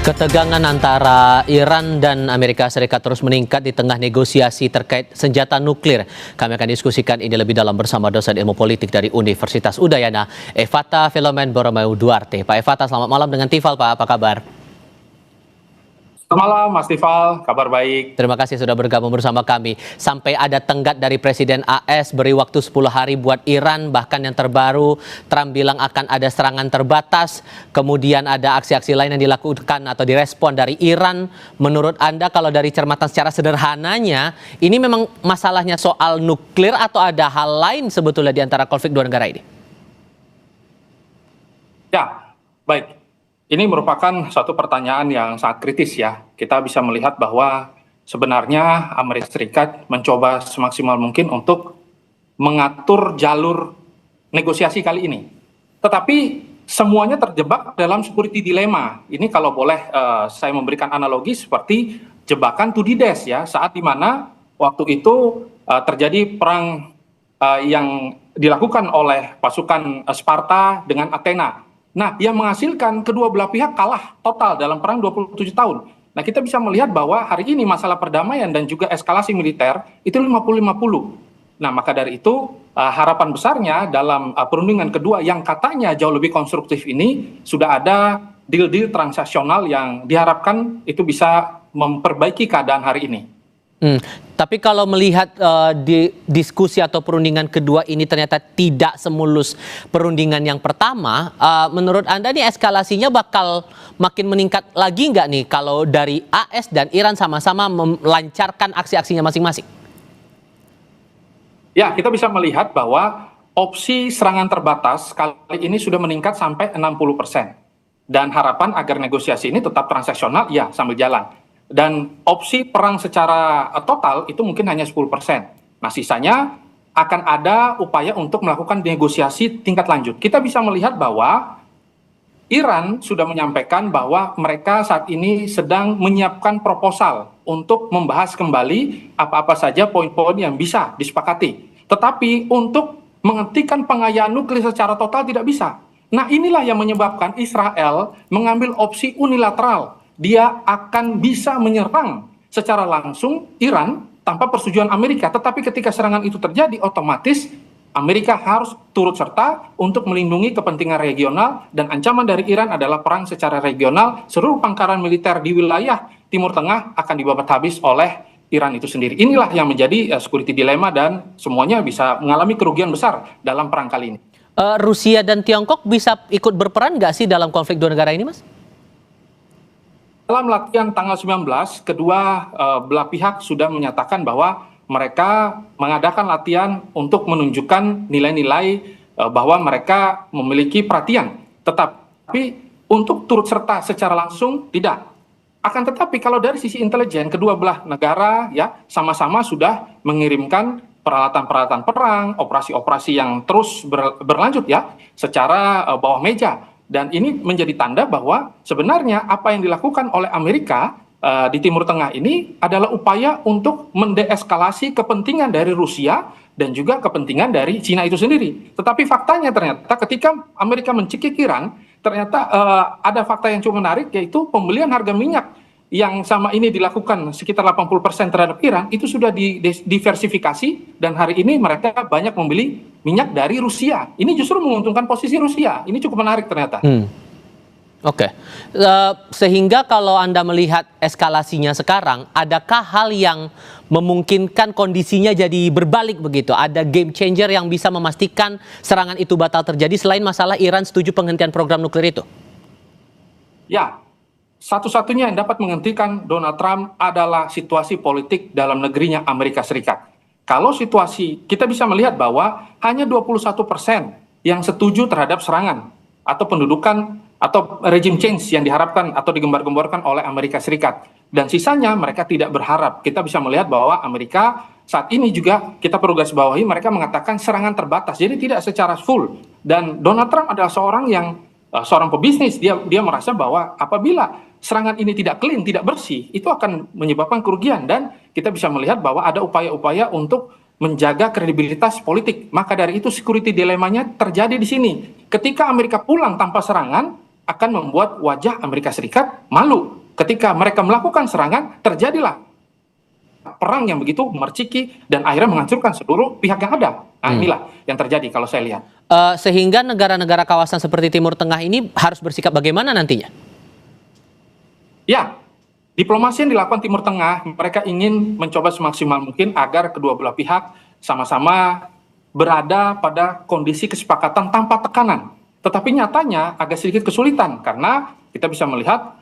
Ketegangan antara Iran dan Amerika Serikat terus meningkat di tengah negosiasi terkait senjata nuklir. Kami akan diskusikan ini lebih dalam bersama dosen ilmu politik dari Universitas Udayana, Evata Filomen Boromeu Duarte. Pak Evata, selamat malam dengan Tifal, Pak. Apa kabar? Selamat malam, Mas Tifal. Kabar baik. Terima kasih sudah bergabung bersama kami. Sampai ada tenggat dari Presiden AS beri waktu 10 hari buat Iran. Bahkan yang terbaru, Trump bilang akan ada serangan terbatas. Kemudian ada aksi-aksi lain yang dilakukan atau direspon dari Iran. Menurut Anda, kalau dari cermatan secara sederhananya, ini memang masalahnya soal nuklir atau ada hal lain sebetulnya di antara konflik dua negara ini? Ya, baik. Ini merupakan suatu pertanyaan yang sangat kritis ya. Kita bisa melihat bahwa sebenarnya Amerika Serikat mencoba semaksimal mungkin untuk mengatur jalur negosiasi kali ini. Tetapi semuanya terjebak dalam security dilemma. Ini kalau boleh saya memberikan analogi seperti jebakan Tudides ya, saat dimana waktu itu terjadi perang yang dilakukan oleh pasukan Sparta dengan Athena. Nah, yang menghasilkan kedua belah pihak kalah total dalam perang 27 tahun. Nah, kita bisa melihat bahwa hari ini masalah perdamaian dan juga eskalasi militer itu 50-50. Nah, maka dari itu harapan besarnya dalam perundingan kedua yang katanya jauh lebih konstruktif ini sudah ada deal-deal transaksional yang diharapkan itu bisa memperbaiki keadaan hari ini. Tapi kalau melihat di diskusi atau perundingan kedua ini ternyata tidak semulus perundingan yang pertama, menurut Anda nih eskalasinya bakal makin meningkat lagi nggak nih kalau dari AS dan Iran sama-sama melancarkan aksi-aksinya masing-masing? Ya, kita bisa melihat bahwa opsi serangan terbatas kali ini sudah meningkat sampai 60%. Dan harapan agar negosiasi ini tetap transaksional, ya sambil jalan. Dan opsi perang secara total itu mungkin hanya 10%. Nah, sisanya akan ada upaya untuk melakukan negosiasi tingkat lanjut. Kita bisa melihat bahwa Iran sudah menyampaikan bahwa mereka saat ini sedang menyiapkan proposal untuk membahas kembali apa-apa saja poin-poin yang bisa disepakati. Tetapi untuk menghentikan pengayaan nuklir secara total tidak bisa. Nah, inilah yang menyebabkan Israel mengambil opsi unilateral. Dia akan bisa menyerang secara langsung Iran tanpa persetujuan Amerika. Tetapi ketika serangan itu terjadi, otomatis Amerika harus turut serta untuk melindungi kepentingan regional, dan ancaman dari Iran adalah perang secara regional. Seluruh pangkalan militer di wilayah Timur Tengah akan dibabat habis oleh Iran itu sendiri. Inilah yang menjadi security dilemma dan semuanya bisa mengalami kerugian besar dalam perang kali ini. Rusia dan Tiongkok bisa ikut berperan nggak sih dalam konflik dua negara ini, Mas? Dalam latihan tanggal 19, kedua belah pihak sudah menyatakan bahwa mereka mengadakan latihan untuk menunjukkan nilai-nilai bahwa mereka memiliki perhatian. Tetapi untuk turut serta secara langsung tidak. Akan tetapi kalau dari sisi intelijen, kedua belah negara ya sama-sama sudah mengirimkan peralatan-peralatan perang, operasi-operasi yang terus berlanjut ya secara bawah meja. Dan ini menjadi tanda bahwa sebenarnya apa yang dilakukan oleh Amerika di Timur Tengah ini adalah upaya untuk mendeeskalasi kepentingan dari Rusia dan juga kepentingan dari Cina itu sendiri. Tetapi faktanya ternyata ketika Amerika mencekik Iran, ternyata ada fakta yang cukup menarik, yaitu pembelian harga minyak yang sama ini dilakukan sekitar 80% terhadap Iran, itu sudah diversifikasi dan hari ini mereka banyak membeli minyak dari Rusia. Ini justru menguntungkan posisi Rusia. Ini cukup menarik ternyata. Oke. Sehingga kalau Anda melihat eskalasinya sekarang, adakah hal yang memungkinkan kondisinya jadi berbalik begitu? Ada game changer yang bisa memastikan serangan itu batal terjadi selain masalah Iran setuju penghentian program nuklir itu? Ya. Satu-satunya yang dapat menghentikan Donald Trump adalah situasi politik dalam negerinya Amerika Serikat. Kalau situasi, kita bisa melihat bahwa hanya 21% yang setuju terhadap serangan atau pendudukan atau regime change yang diharapkan atau digembar-gemborkan oleh Amerika Serikat. Dan sisanya mereka tidak berharap. Kita bisa melihat bahwa Amerika saat ini juga kita perlu garis bawahi, mereka mengatakan serangan terbatas. Jadi tidak secara full. Dan Donald Trump adalah seorang pebisnis, dia merasa bahwa apabila serangan ini tidak clean, tidak bersih, itu akan menyebabkan kerugian. Dan kita bisa melihat bahwa ada upaya-upaya untuk menjaga kredibilitas politik. Maka dari itu security dilemanya terjadi di sini. Ketika Amerika pulang tanpa serangan, akan membuat wajah Amerika Serikat malu. ketika mereka melakukan serangan, terjadilah perang yang begitu merciki dan akhirnya menghancurkan seluruh pihak yang ada. Nah, inilah yang terjadi kalau saya lihat. Sehingga negara-negara kawasan seperti Timur Tengah ini harus bersikap bagaimana nantinya? Ya, diplomasi yang dilakukan Timur Tengah, mereka ingin mencoba semaksimal mungkin agar kedua belah pihak sama-sama berada pada kondisi kesepakatan tanpa tekanan. Tetapi nyatanya agak sedikit kesulitan karena kita bisa melihat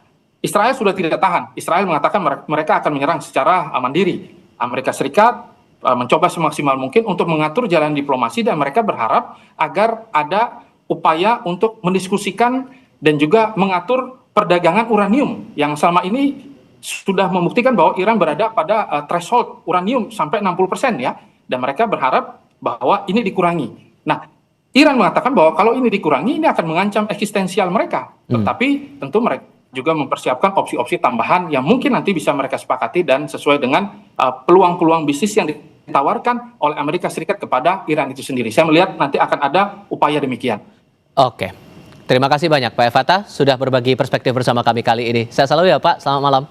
Israel sudah tidak tahan. Israel mengatakan mereka akan menyerang secara mandiri. Amerika Serikat mencoba semaksimal mungkin untuk mengatur jalan diplomasi dan mereka berharap agar ada upaya untuk mendiskusikan dan juga mengatur perdagangan uranium yang selama ini sudah membuktikan bahwa Iran berada pada threshold uranium sampai 60% ya. Dan mereka berharap bahwa ini dikurangi. Nah, Iran mengatakan bahwa kalau ini dikurangi ini akan mengancam eksistensial mereka. Tetapi tentu mereka juga mempersiapkan opsi-opsi tambahan yang mungkin nanti bisa mereka sepakati dan sesuai dengan peluang-peluang bisnis yang ditawarkan oleh Amerika Serikat kepada Iran itu sendiri. Saya melihat nanti akan ada upaya demikian. Oke, terima kasih banyak Pak Fatah sudah berbagi perspektif bersama kami kali ini. Saya selalu ya Pak, selamat malam.